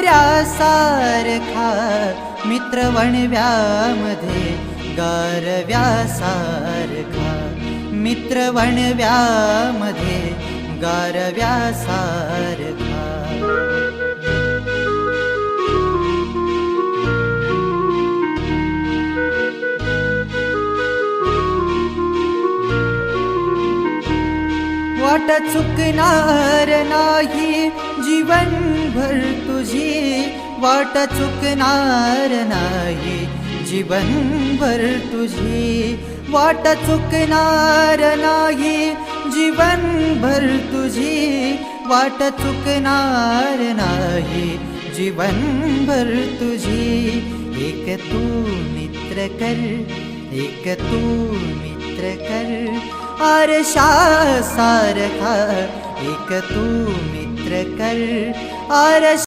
मोगऱ्यासारखा मित्र वणव्यामध्ये गारव्यासारखा, मित्र वणव्यामध्ये गारव्यासारखा. वाट चुकणार नाही जीवनभर तुझी, वाट चुकणार नाही जीवनभर तुझी, वाट चुकणार नाही जीवनभर तुझी, वाट चुकणार नाही जीवनभर तुझी. एक तू मित्र कर, एक तू मित्र कर आरशासारखा, एक तू मित्र कर आरशासारखा.